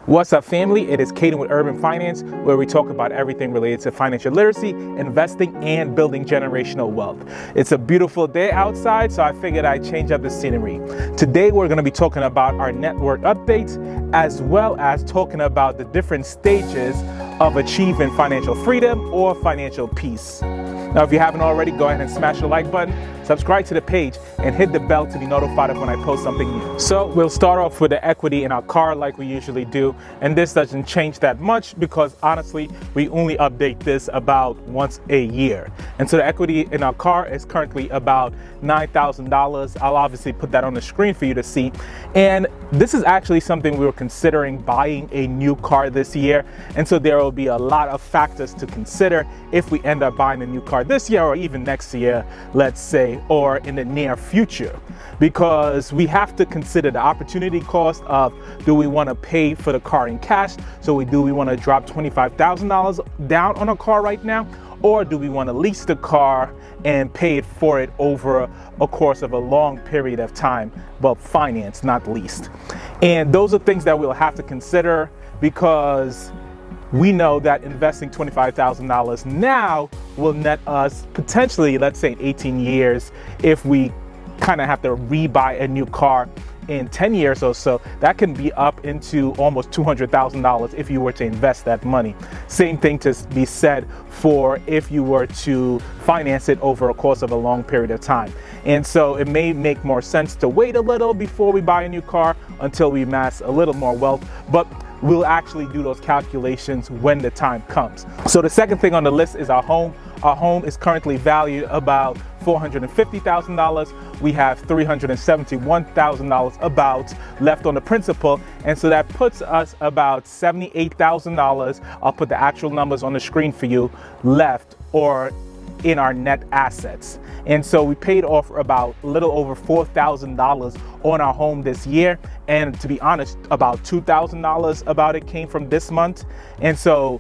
What's up, family? It is Caden with Urban Finance, where we talk about everything related to financial literacy, investing, and building generational wealth. It's a beautiful day outside, so I figured I'd change up the scenery. Today, we're going to be talking about our net worth updates, as well as talking about the different stages of achieving financial freedom or financial peace. Now, if you haven't already, go ahead and smash the like button, subscribe to the page, and hit the bell to be notified of when I post something new. So we'll start off with the equity in our car like we usually do. And this doesn't change that much because honestly, we only update this about once a year. And so the equity in our car is currently about $9,000. I'll obviously put that on the screen for you to see. And this is actually something we were considering buying a new car this year. And so there will be a lot of factors to consider if we end up buying a new car this year or even next year, let's say, or in the near future, because we have to consider the opportunity cost of, do we want to pay for the car in cash? So do we want to drop $25,000 down on a car right now? Or do we want to lease the car and pay for it over a course of a long period of time, but finance, not leased? And those are things that we'll have to consider, because we know that investing $25,000 now will net us potentially, let's say 18 years, if we kind of have to rebuy a new car in 10 years or so, that can be up into almost $200,000 if you were to invest that money. Same thing to be said for if you were to finance it over a course of a long period of time. And so it may make more sense to wait a little before we buy a new car until we amass a little more wealth, but we'll actually do those calculations when the time comes. So the second thing on the list is our home. Our home is currently valued about $450,000. We have $371,000 about left on the principal. And so that puts us about $78,000. I'll put the actual numbers on the screen for you, left or in our net assets. And so we paid off about a little over $4,000 on our home this year. And to be honest, about $2,000 about it came from this month. And so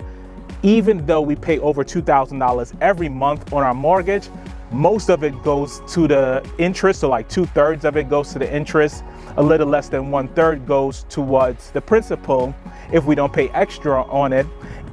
even though we pay over $2,000 every month on our mortgage, most of it goes to the interest. So like 2/3 of it goes to the interest. A little less than 1/3 goes towards the principal if we don't pay extra on it.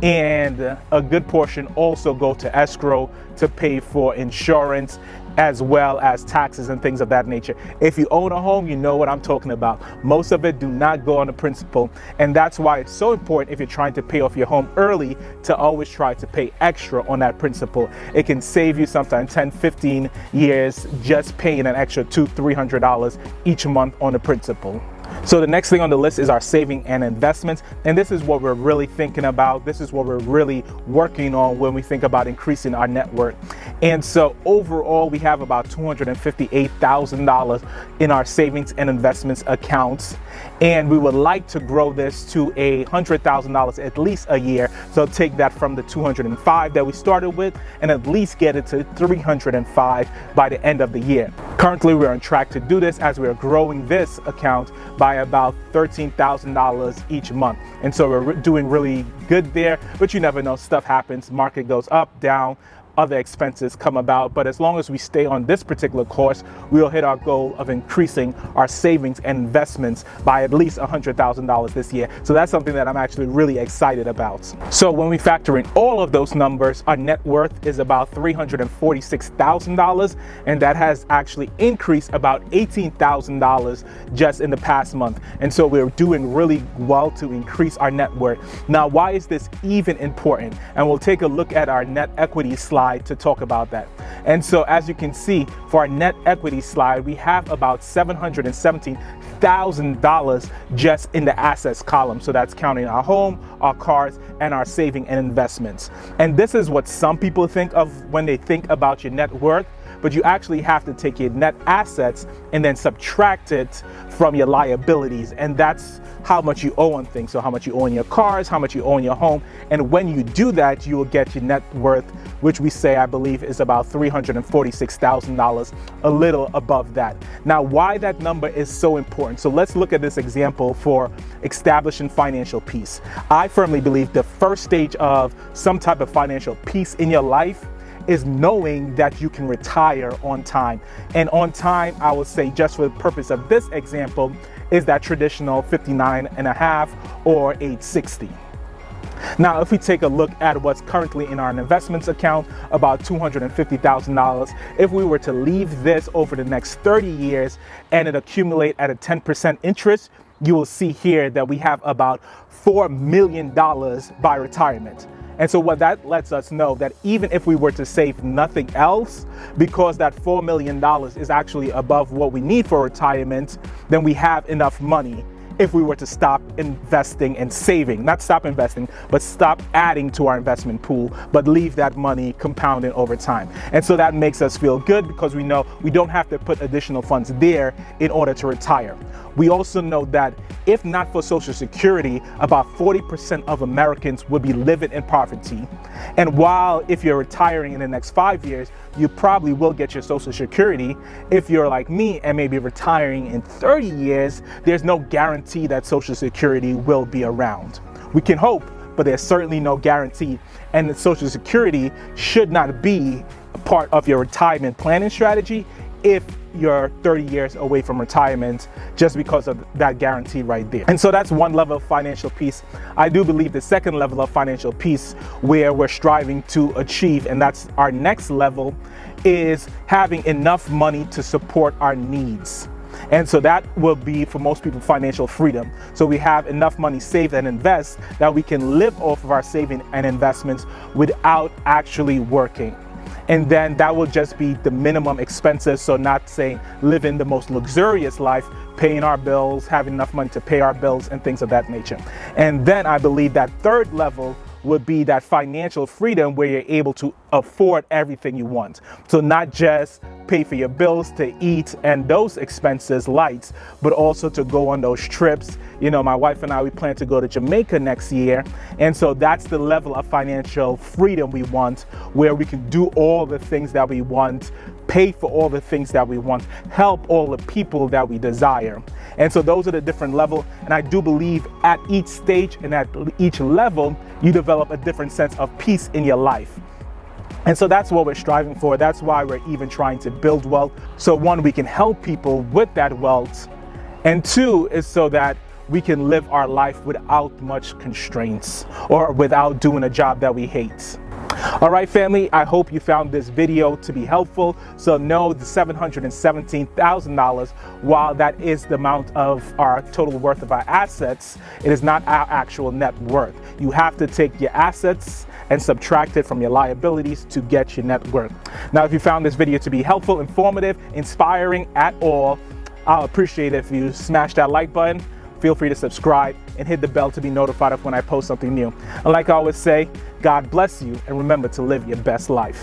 And a good portion also go to escrow to pay for insurance, as well as taxes and things of that nature. If you own a home, you know what I'm talking about. Most of it do not go on the principal. And that's why it's so important, if you're trying to pay off your home early, to always try to pay extra on that principal. It can save you sometimes 10, 15 years just paying an extra $200, $300 each month on the principal. So the next thing on the list is our saving and investments. And this is what we're really thinking about. This is what we're really working on when we think about increasing our net worth. And so overall, we have about $258,000 in our savings and investments accounts. And we would like to grow this to $100,000 at least a year. So take that from the 205 that we started with and at least get it to 305 by the end of the year. Currently, we're on track to do this as we're growing this account by about $13,000 each month. And so we're doing really good there, but you never know, stuff happens, market goes up, down, other expenses come about. But as long as we stay on this particular course, we'll hit our goal of increasing our savings and investments by at least $100,000 this year. So that's something that I'm actually really excited about. So when we factor in all of those numbers, our net worth is about $346,000, and that has actually increased about $18,000 just in the past month. And so we're doing really well to increase our net worth. Now, why is this even important? And we'll take a look at our net equity slide to talk about that. And so as you can see, for our net equity slide, we have about $717,000 just in the assets column. So that's counting our home, our cars, and our saving and investments. And this is what some people think of when they think about your net worth, but you actually have to take your net assets and then subtract it from your liabilities. And that's how much you owe on things. So how much you owe on your cars, how much you owe on your home. And when you do that, you will get your net worth, which we say, I believe, is about $346,000, a little above that. Now, why that number is so important. So let's look at this example for establishing financial peace. I firmly believe the first stage of some type of financial peace in your life is knowing that you can retire on time. And on time, I would say, just for the purpose of this example, is that traditional 59.5 or age 60. Now, if we take a look at what's currently in our investments account, about $250,000, if we were to leave this over the next 30 years and it accumulate at a 10% interest, you will see here that we have about $4 million by retirement. And so what that lets us know that even if we were to save nothing else, because that $4 million is actually above what we need for retirement, then we have enough money if we were to stop investing and saving. Not stop investing, but stop adding to our investment pool, but leave that money compounding over time. And so that makes us feel good because we know we don't have to put additional funds there in order to retire. We also know that if not for Social Security, about 40% of Americans would be living in poverty. And while if you're retiring in the next 5 years, you probably will get your Social Security, if you're like me and maybe retiring in 30 years, there's no guarantee that Social Security will be around. We can hope, but there's certainly no guarantee. And the Social Security should not be a part of your retirement planning strategy if you're 30 years away from retirement, just because of that guarantee right there. And so that's one level of financial peace. I do believe the second level of financial peace where we're striving to achieve, and that's our next level, is having enough money to support our needs. And so that will be, for most people, financial freedom. So we have enough money saved and invest that we can live off of our saving and investments without actually working. And then that will just be the minimum expenses. So not saying living the most luxurious life, paying our bills, having enough money to pay our bills and things of that nature. And then I believe that third level would be that financial freedom where you're able to afford everything you want. So not just pay for your bills, to eat and those expenses lights, but also to go on those trips. You know, my wife and I, we plan to go to Jamaica next year. And so that's the level of financial freedom we want, where we can do all the things that we want, pay for all the things that we want, help all the people that we desire. And so those are the different levels. And I do believe at each stage and at each level, you develop a different sense of peace in your life. And so that's what we're striving for. That's why we're even trying to build wealth. So one, we can help people with that wealth. And two, is so that we can live our life without much constraints or without doing a job that we hate. All right, family, I hope you found this video to be helpful. So know the $717,000, while that is the amount of our total worth of our assets, it is not our actual net worth. You have to take your assets and subtract it from your liabilities to get your net worth. Now, if you found this video to be helpful, informative, inspiring at all, I'll appreciate it if you smash that like button. Feel free to subscribe and hit the bell to be notified of when I post something new. And like I always say, God bless you, and remember to live your best life.